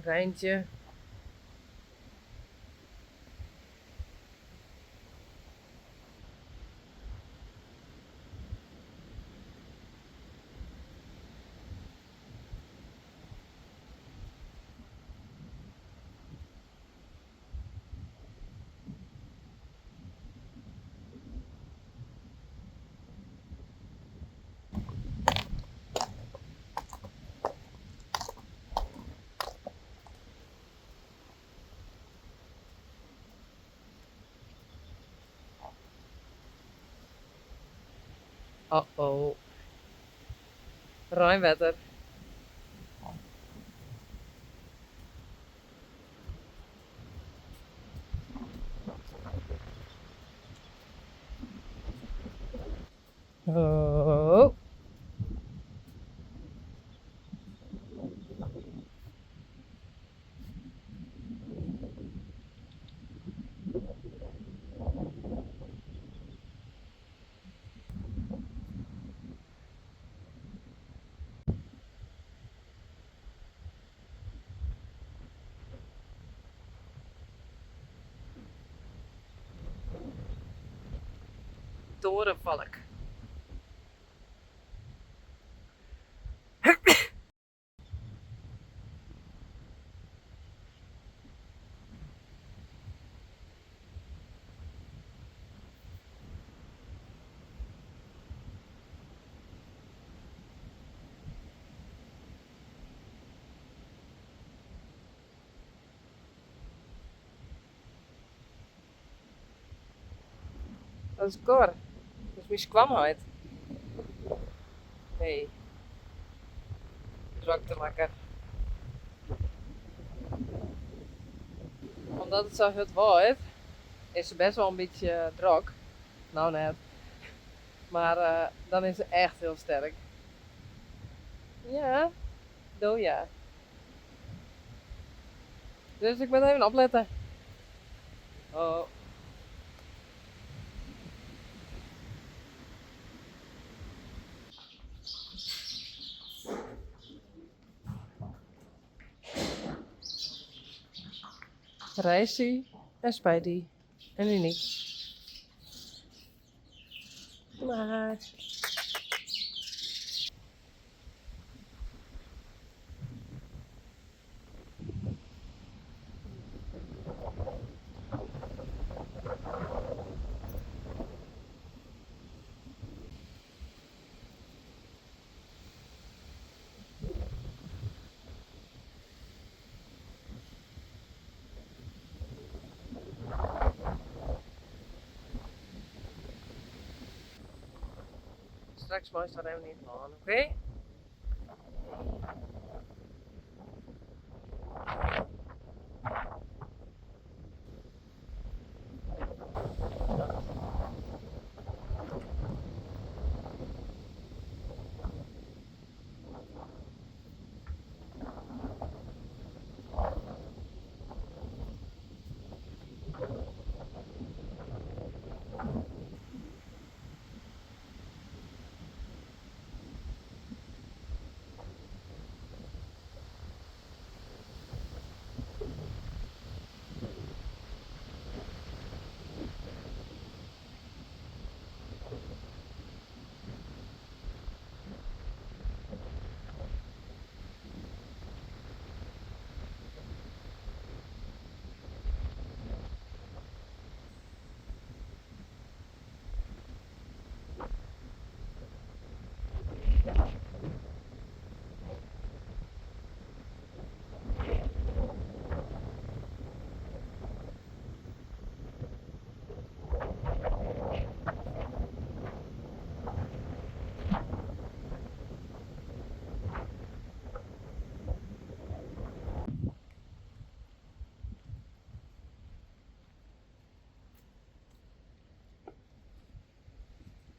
Rijntje. Oh, Rijnwetter. Oh, torenvalk. Dat is Cor. Dat is mijn kwamheid. Nee, drukte lekker. Omdat het zo hard waait, is ze best wel een beetje druk. Nou net. Maar dan is ze echt heel sterk. Ja, doe ja. Dus ik ben even opletten. Oh, Reissie en Spidey en Uniek. Maar straks mooi staat even niet aan, oké?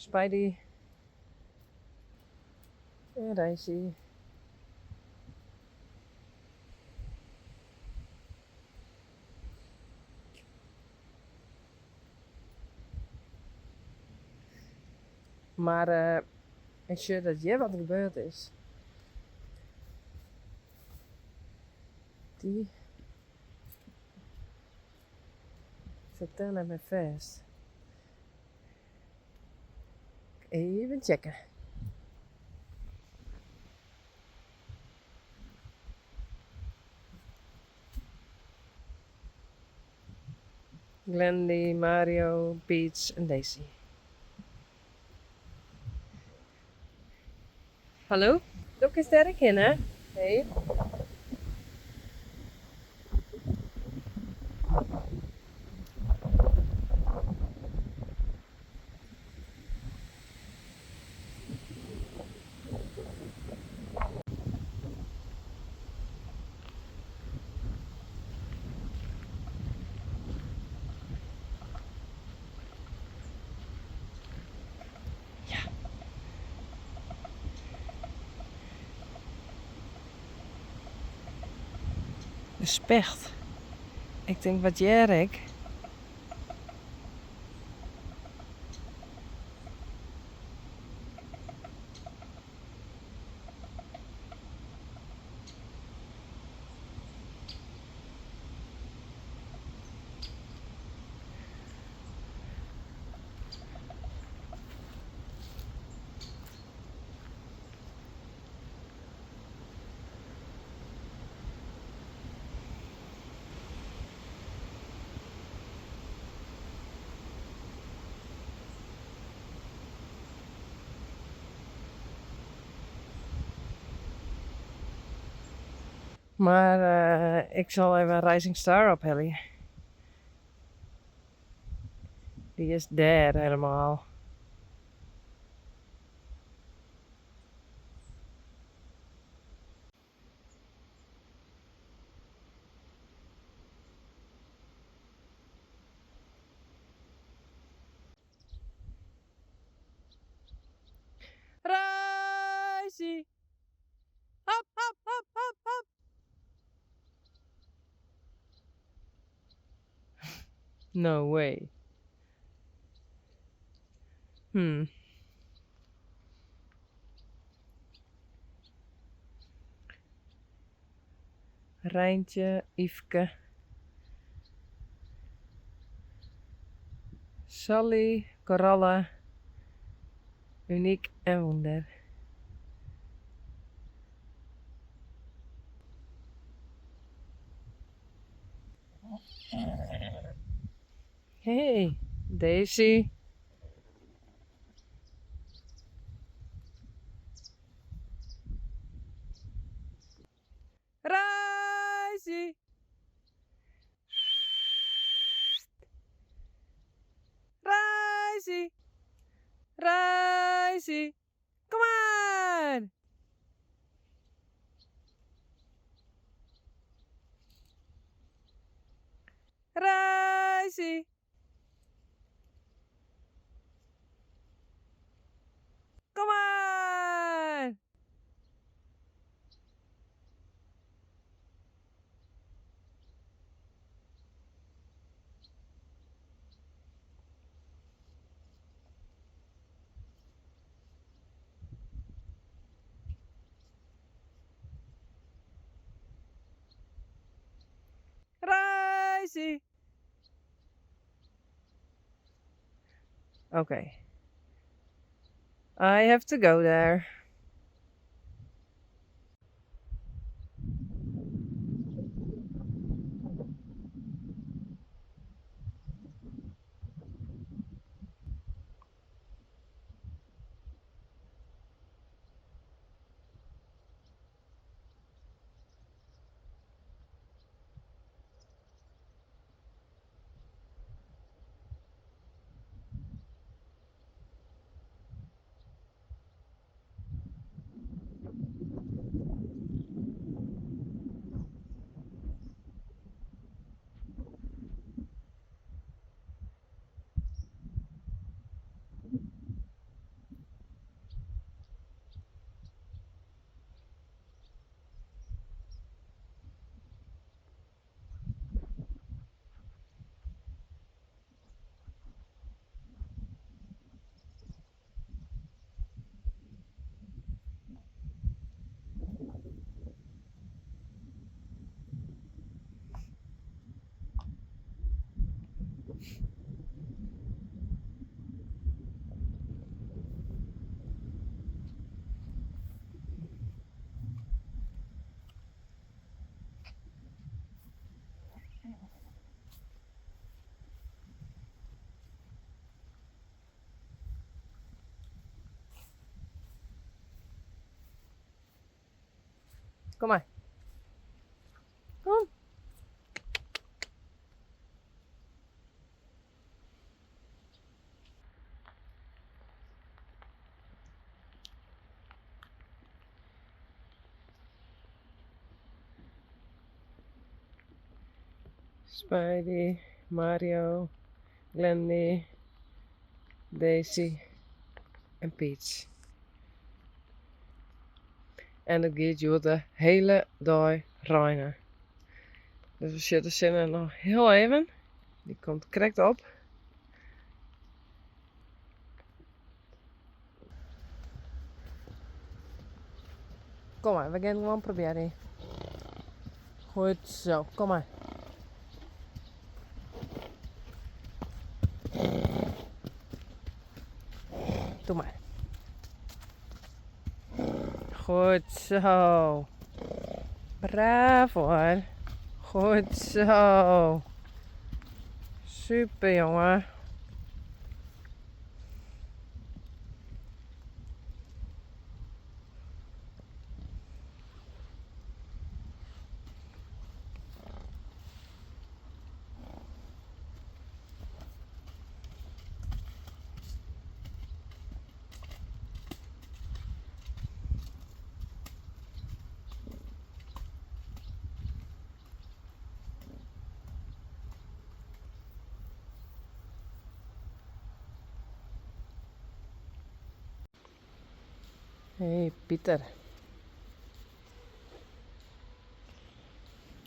Spidey en Reissie. Maar ik zie dat je wat er gebeurd is. Die zit daar naar mijn vest. Even checken. Glendy, Mario, Peach en Daisy. Hallo? Look eens daar in, hè? Hey. De specht. Ik denk, wat Jerk. Maar ik zal even Rising Star ophellen. Die is daar helemaal. Rising! Hop, hop, hop, hop, hop! No way. Rijntje, Yveske, Sally, Coralla, Uniek en Wonder. Hey, Daisy. Rising! Rising! Rising! Come on! Rising! Come on! Rising! Okay. I have to go there. Kom maar. Kom. Spidey, Mario, Glendy, Daisy en Peach. En het gaat je de hele dag regenen. Dus we zitten zinnen nog heel even. Die komt correct op. Kom maar, we gaan gewoon proberen. Goed zo, kom maar. Doe maar. Goed zo. Bravo hoor. Goed zo. Super jongen. Hey Pieter.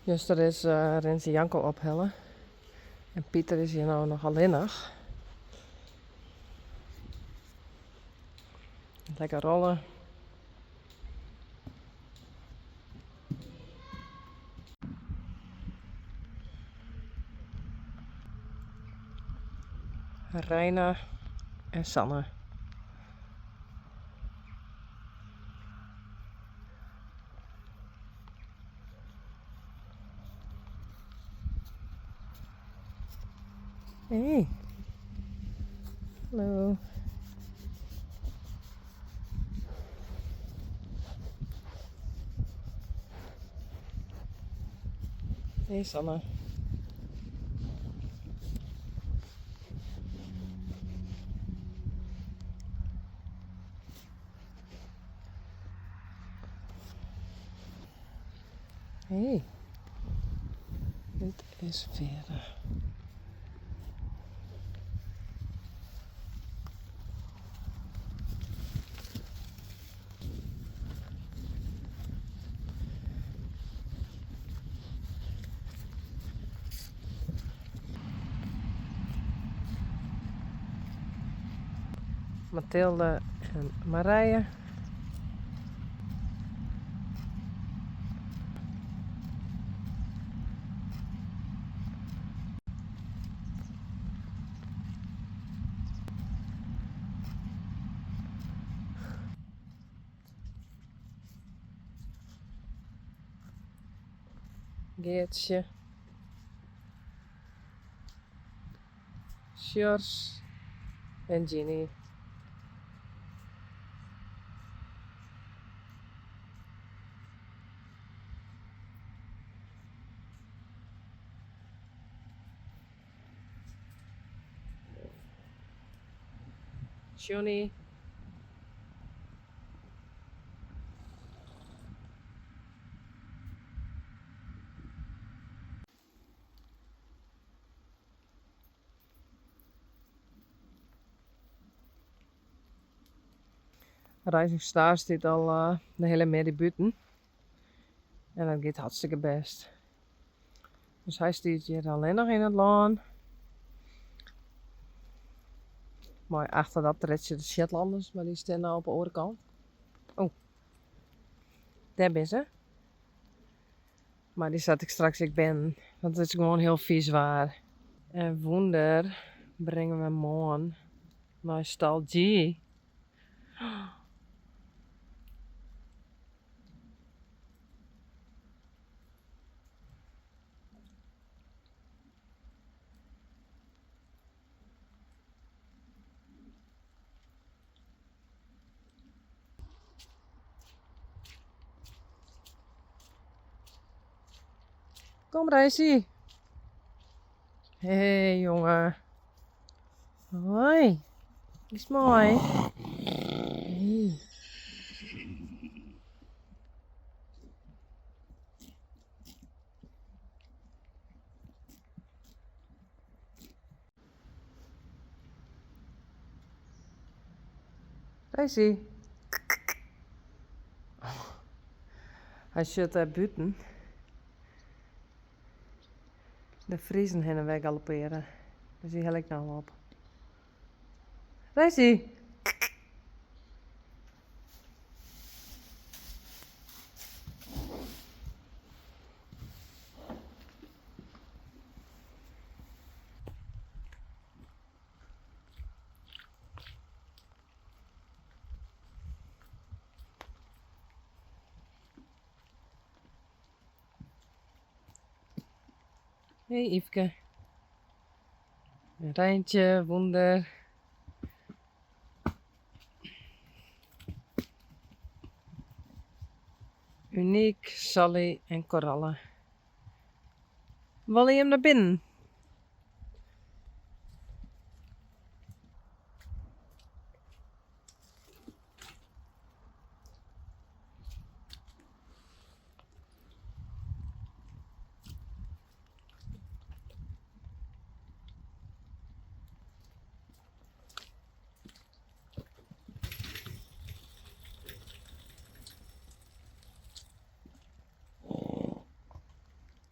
Juster is Renze Janko ophellen. En Pieter is hier nou nog alleenig. Lekker rollen. Reina en Sanne. Hey. Hallo. Hey Sanne. Hey. Dit is Vera. Mathilde en Marije. Geertje. Sjors en Ginny. Johnny. Rising Star staat al de hele middag buiten. En dat gaat hartstikke best. Dus hij staat hier alleen nog in het laan. Maar achter dat red je de Shetlanders, maar die staan nou op de andere kant. Oh, daar ben ze. Maar die zat ik straks ik ben. Want het is gewoon heel vies waar. En wonder brengen we morgen naar Stalgie. Kom Reissie. Hé hey, jongen. Hoi. Is mooi. Hey. Reissie. Hij zit daar buiten. De vriezen heen en weer galopperen. Dus die hel ik nou op. Reissie. Hey Yveske. Een Rijntje, Wonder. Uniek, Sally en Coralle. Wil je hem naar binnen?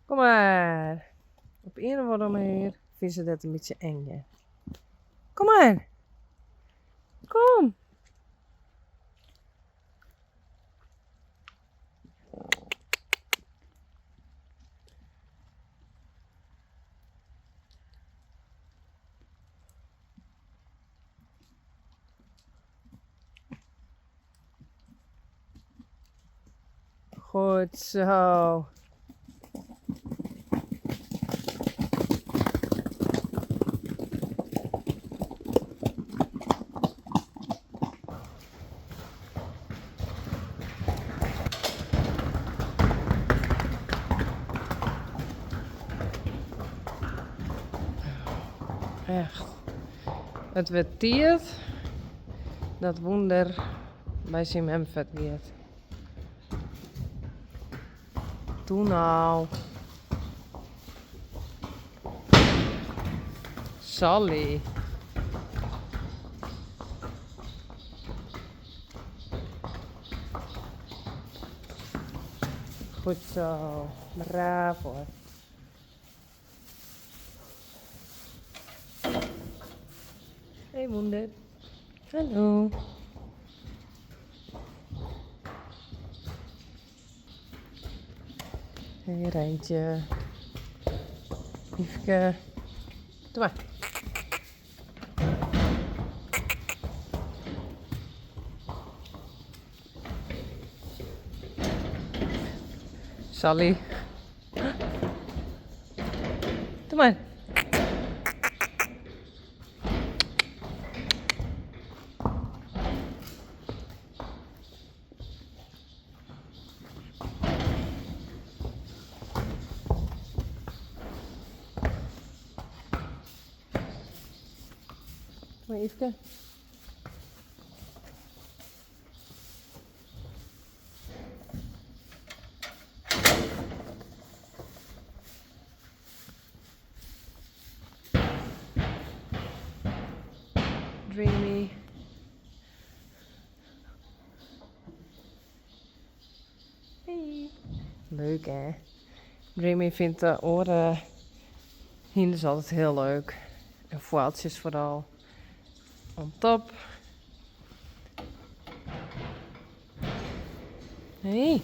Kom maar. Op een of andere manier vinden ze dat een beetje eng. Ja. Kom maar. Kom. Goed zo. Echt. Het werd tijd dat Wonder bij zijn hemvet gaat. Doe nou. Sally. Goed zo. Bravo. Hey Wonder. Hallo. Hey Rijntje. Yveske. Doe maar. Sally. Doe maar. Doe maar Yveske. Dreamy. Hey. Leuk hè? Dreamy vindt de oren hinders altijd heel leuk. En voeltjes vooral. On top. Hey.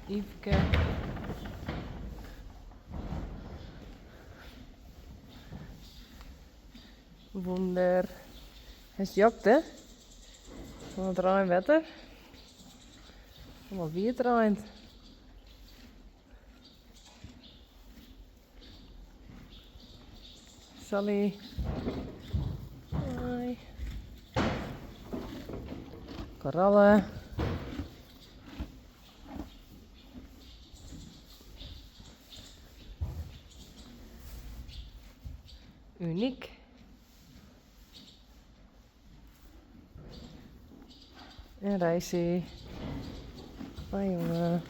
Yveske. Wonder. Hij is jokt, hè? Wat ruim wetter. Wat wie het ruimt. Sally. Hoi. Korallen. Uniek. En Rijsie. Hoi jongen.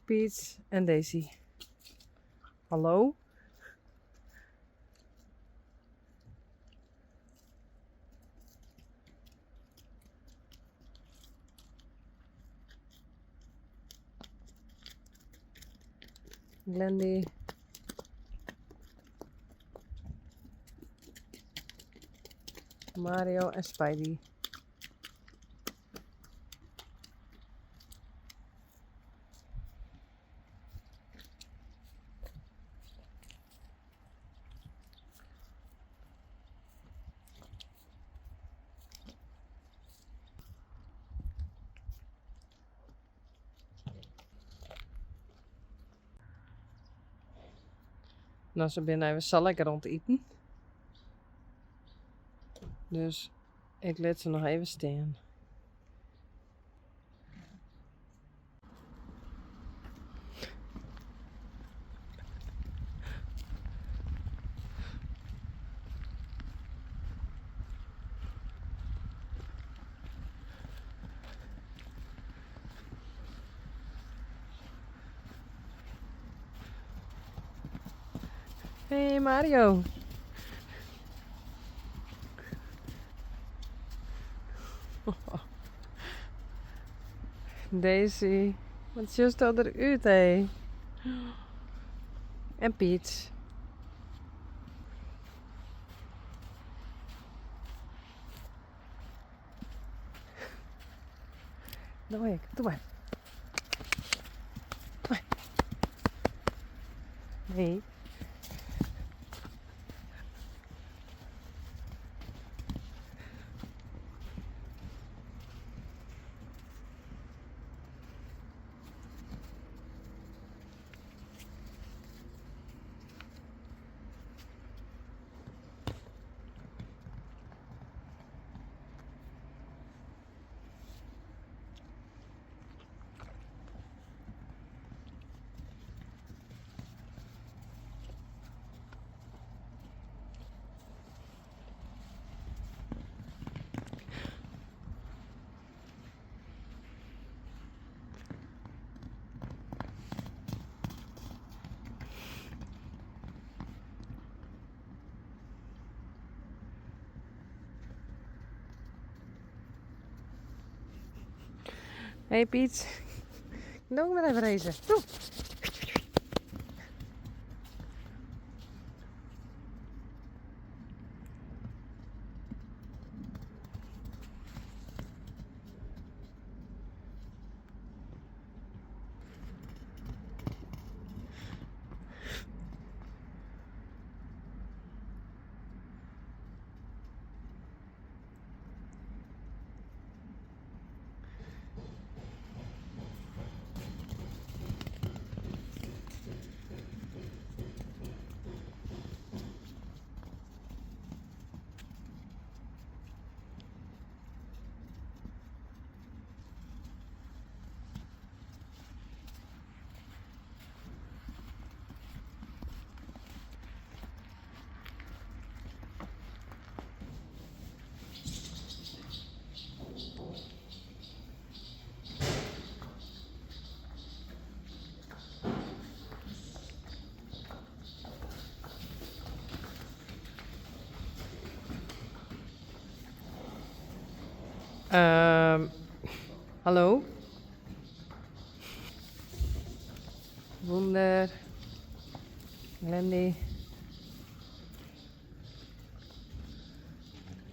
Peach en Daisy. Hallo? Glendy. Mario en Spidey. Nou, ze binnen even zal lekker rond eten. Dus ik laat ze nog even staan. Hey Mario. Daisy. Wat zie je eruit, hé? En Peach. Doe maar. Doe maar. Nee. Hey Piet. Doe maar even deze. Doe. Hallo? Wunder. Glendy.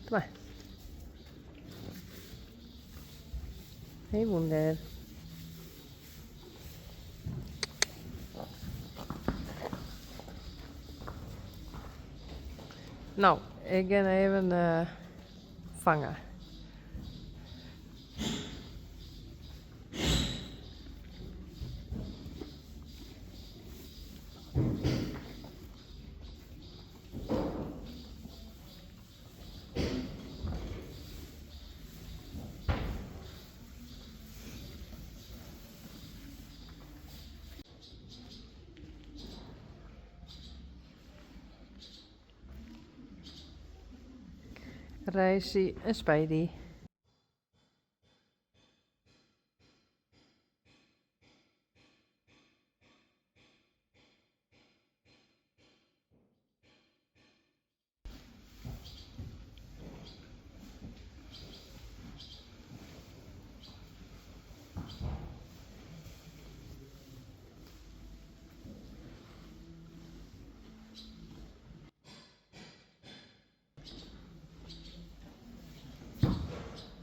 Kom maar. Hey Wunder. Nou, ik ga even vangen. Reisie en Spidey.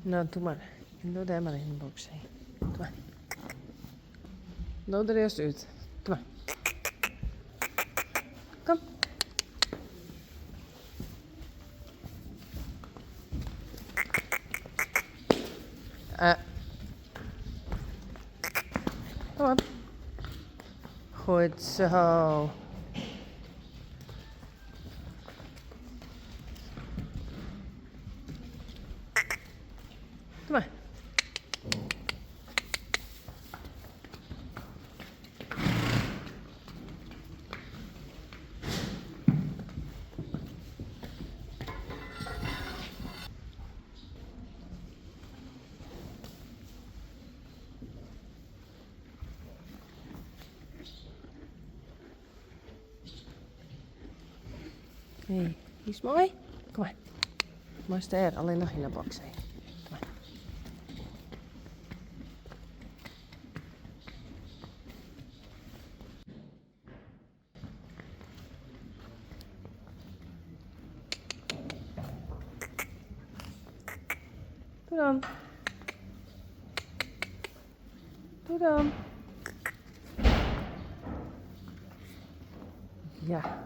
Nou, doe maar. Doe daar maar in de box heen. Doe maar. Doe er eerst uit. Doe maar. Kom. Kom op. Goed zo. Doe maar. Hey, die is mooi. Kom maar. Maar is er alleen nog in de box heen. Kom maar. Doe dan. Doe dan. Ja.